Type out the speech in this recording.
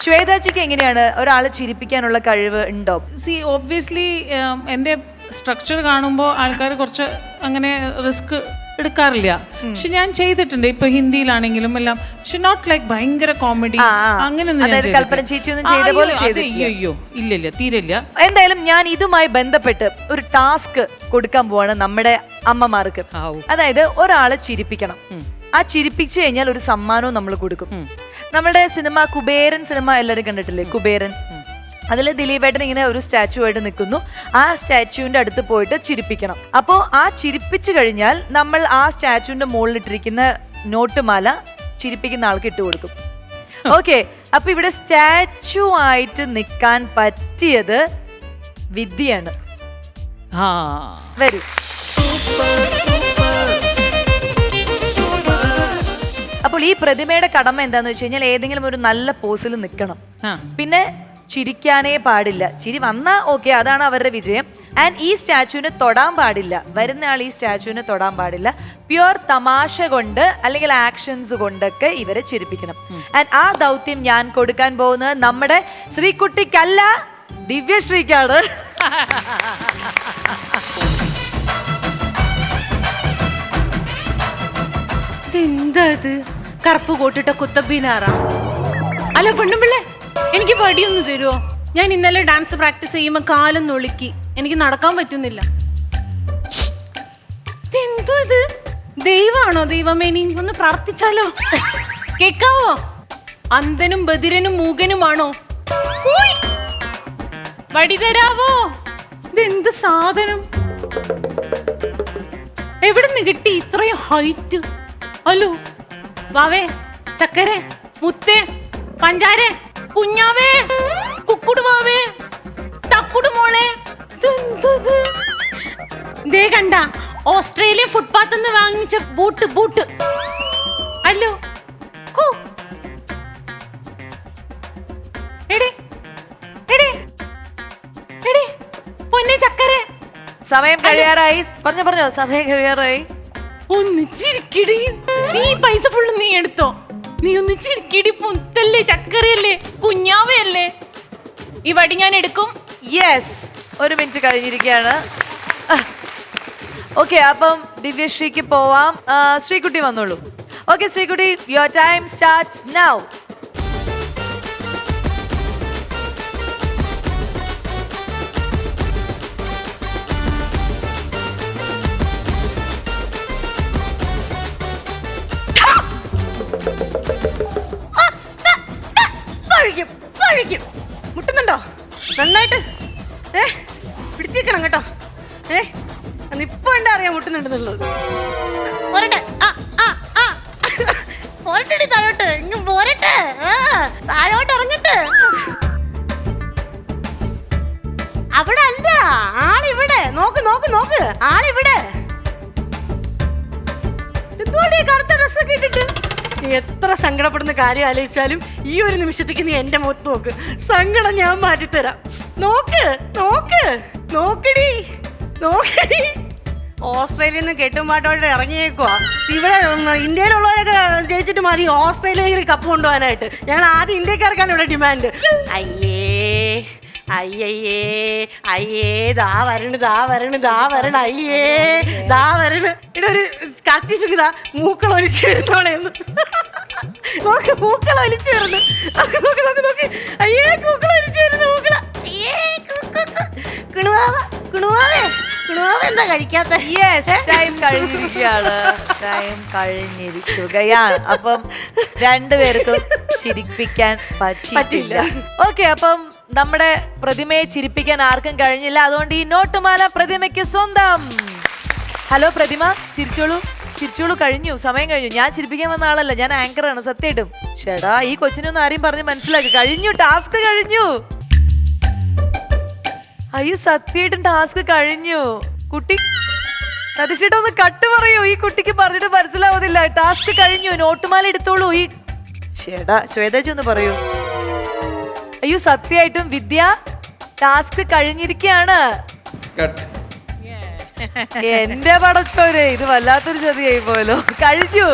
ശ്വേതാജിക്ക് എങ്ങനെയാണ് ഒരാളെ ചിരിപ്പിക്കാനുള്ള കഴിവ് ഉണ്ടോ? ഒബ്വിയസ്ലി എൻ്റെ സ്ട്രക്ചർ കാണുമ്പോൾ ആൾക്കാർ കുറച്ച് അങ്ങനെ റിസ്ക് എടുക്കാറില്ല. പക്ഷെ ഞാൻ ചെയ്തിട്ടുണ്ട്, ഇപ്പൊ ഹിന്ദിയിലാണെങ്കിലും എല്ലാം. പക്ഷെ നോട്ട് ലൈക്ക് ഭയങ്കര കോമഡി അങ്ങനെയൊന്നും അയ്യോ ഇല്ലില്ല, തീരില്ല. എന്തായാലും ഞാൻ ഇതുമായി ബന്ധപ്പെട്ട് ഒരു ടാസ്ക് കൊടുക്കാൻ പോവാണ് നമ്മുടെ അമ്മമാർക്ക്. അതായത് ഒരാളെ ചിരിപ്പിക്കണം. ആ ചിരിപ്പിച്ചു കഴിഞ്ഞാൽ ഒരു സമ്മാനവും നമ്മൾ കൊടുക്കും. നമ്മുടെ സിനിമ കുബേരൻ സിനിമ എല്ലാവരും കണ്ടിട്ടില്ലേ? കുബേരൻ, അതിൽ ദിലീപേട്ടൻ ഇങ്ങനെ ഒരു സ്റ്റാച്ചു ആയിട്ട് നിൽക്കുന്നു. ആ സ്റ്റാച്ചുവിന്റെ അടുത്ത് പോയിട്ട് ചിരിപ്പിക്കണം. അപ്പോൾ ആ ചിരിപ്പിച്ചു കഴിഞ്ഞാൽ നമ്മൾ ആ സ്റ്റാച്ചുവിന്റെ മുകളിലിട്ടിരിക്കുന്ന നോട്ടുമാല ചിരിപ്പിക്കുന്ന ആൾക്ക് ഇട്ട് കൊടുക്കും. ഓക്കെ, അപ്പൊ ഇവിടെ സ്റ്റാച്ചു ആയിട്ട് നിൽക്കാൻ പറ്റിയത് വിദ്യയാണ്. വരൂ. അപ്പോൾ ഈ പ്രതിമയുടെ കടമ എന്താന്ന് വെച്ച് കഴിഞ്ഞാൽ ഏതെങ്കിലും ഒരു നല്ല പോസിൽ നിൽക്കണം. പിന്നെ ചിരിക്കാനേ പാടില്ല. ചിരി വന്നാ ഓക്കെ, അതാണ് അവരുടെ വിജയം. ആൻഡ് ഈ സ്റ്റാച്ചുവിനെ തൊടാൻ പാടില്ല. വരുന്ന ആൾ ഈ സ്റ്റാച്ചുവിനെ തൊടാൻ പാടില്ല. പ്യുവർ തമാശ കൊണ്ട് അല്ലെങ്കിൽ ആക്ഷൻസ് കൊണ്ടൊക്കെ ഇവരെ ചിരിപ്പിക്കണം. ആൻഡ് ആ ദൗത്യം ഞാൻ കൊടുക്കാൻ പോകുന്നത് നമ്മുടെ ശ്രീകുട്ടിക്കല്ല, ദിവ്യശ്രീക്കാണ്. എന്താ ഇത്? കറുപ്പ് കോട്ടിട്ട കുത്തബീനാറാ? അല്ല പെണ്ണുമ്പിള്ളേ, എനിക്ക് പടിയൊന്ന് തരുമോ? ഞാൻ ഇന്നലെ ഡാൻസ് പ്രാക്ടീസ് ചെയ്യുമ്പോ കാലം നൊളുക്കി, എനിക്ക് നടക്കാൻ പറ്റുന്നില്ല. എന്തോ ഇത്? ദൈവാണോ? ദൈവമേ, നീ ഒന്ന് പ്രാർത്ഥിച്ചാലോ? കേക്കാവോ? അന്ധനും ബധിരനും മൂകനുമാണോ? വടി തരാവോ? ഇതെന്ത് സാധനം? എവിടുന്ന് കിട്ടി ഇത്രയും ഹൈറ്റ്? ഹലോ വാവേ, ചക്കരെ, മുത്തേ, പഞ്ചാരെ, കുഞ്ഞാവേ, കുക്കുടു വാവേ, തക്കുടു മോളെ. ദേ കണ്ട, ഓസ്ട്രേലിയ ഫുട്പാത്ത് നിന്ന് വാങ്ങിച്ച ബൂട്ട്. അല്ലോ പൊന്നെ ചക്കരെ, സമയം കഴിയാറായി. പറഞ്ഞോ, സമയം കഴിയാറായി. ഒന്ന് ചിരിക്കിടി. നീ പൈസ ഫുള്ള് നീ എടുത്തോ. നീ ഒന്ന് ചിരിക്കിടി. പുത്തല്ലേ, ചക്കരയല്ലേ, കുഞ്ഞാവയല്ലേ? ഈ വടി ഞാൻ എടുക്കും. യെസ്, 1 മിനിറ്റ് കഴിഞ്ഞിരിക്കുകയാണ്. ഓക്കെ, അപ്പം ദിവ്യശ്രീക്ക് പോവാം. ശ്രീകുട്ടി വന്നോളൂ. Okay Sreekutty, your time starts now. മുട്ടുന്നുണ്ടോ? നന്നായിട്ട് പിടിച്ചേക്കണം കേട്ടോ. ഇപ്പൊ എന്താ അറിയാം മുട്ടുന്നുണ്ടെന്നുള്ളത്. പോരട്ടെ താഴോട്ട്, ഇങ്ങ് പോരട്ടെ, താഴോട്ട് ഇറങ്ങട്ടെ. അവിടെ അല്ല, ആളിവിടെ. നോക്ക്, ആളിവിടെ. എന്തോടെ കറുത്ത ഡ്രസ്സൊക്കെ ഇട്ടിട്ട്? നീ എത്ര സങ്കടപ്പെടുന്ന കാര്യം ആലോചിച്ചാലും ഈ ഒരു നിമിഷത്തേക്ക് നീ എന്റെ മുഖത്ത് നോക്ക്. സങ്കടം ഞാൻ മാറ്റിത്തരാം. നോക്കടി. ഓസ്ട്രേലിയയിൽ നിന്ന് കെട്ടുമാട്ടോട്ട് ഇറങ്ങിയേക്കുവാ. ഇവിടെ ഇന്ത്യയിലുള്ളവരൊക്കെ ജയിച്ചിട്ട് മതി ഓസ്ട്രേലിയയിൽ കപ്പ് കൊണ്ടുപോകാനായിട്ട്. ഞങ്ങൾ ആദ്യം ഇന്ത്യക്കാർക്കാണ് ഇവിടെ ഡിമാൻഡ്. അയ്യേ ദാ വരണ്. ഇവിടെ ഒരു കച്ചിഫ് ഇതാ മൂക്കൾ ഒലിച്ചു വരുന്നോളെന്ന്. നോക്ക്, മൂക്കൾ ഒലിച്ചു വരുന്നു. നോക്ക്. അയ്യേ, മൂക്കൾ ഒലിച്ചു വരുന്നു. കുണുവാവേ എന്താ കഴിക്കാത്ത? ടൈം കഴിഞ്ഞിരിക്കുകയാണ്. അപ്പം രണ്ടുപേർക്കും ചിരിപ്പിക്കാൻ പറ്റില്ല. ഓക്കെ, അപ്പം നമ്മുടെ പ്രതിമയെ ചിരിപ്പിക്കാൻ ആർക്കും കഴിഞ്ഞില്ല. അതുകൊണ്ട് ഈ നോട്ടുമാല പ്രതിമയ്ക്ക് സ്വന്തം. ഹലോ പ്രതിമ, ചിരിച്ചോളൂ. കഴിഞ്ഞു, സമയം കഴിഞ്ഞു. ഞാൻ ചിരിപ്പിക്കാൻ വന്ന ആളല്ല, ഞാൻ ആങ്കറാണ്. സത്യമായിട്ടും ചേട്ടാ, ഈ കൊച്ചിനൊന്നും ആരെയും പറഞ്ഞ് മനസ്സിലാക്കി. കഴിഞ്ഞു, ടാസ്ക് കഴിഞ്ഞു. അയ്യോ, സത്യമായിട്ടും ടാസ്ക് കഴിഞ്ഞു. കുട്ടി സതീഷേട്ടാ ഒന്ന് കട്ട് പറയൂ. ഈ കുട്ടിക്ക് പറഞ്ഞിട്ട് മനസ്സിലാവുന്നില്ല. ടാസ്ക് കഴിഞ്ഞു, നോട്ടുമാല എടുത്തോളൂ. ഈ ചേട്ടാ ശ്വേതാജി ഒന്ന് പറയൂ. അയ്യോ, സത്യമായിട്ടും വിദ്യ ടാസ്ക് കഴിഞ്ഞിരിക്കുകയാണ്. എന്റെ പടച്ചോരെ, ഇത് വല്ലാത്തൊരു ചതിയായി പോയല്ലോ. കഴിഞ്ഞു.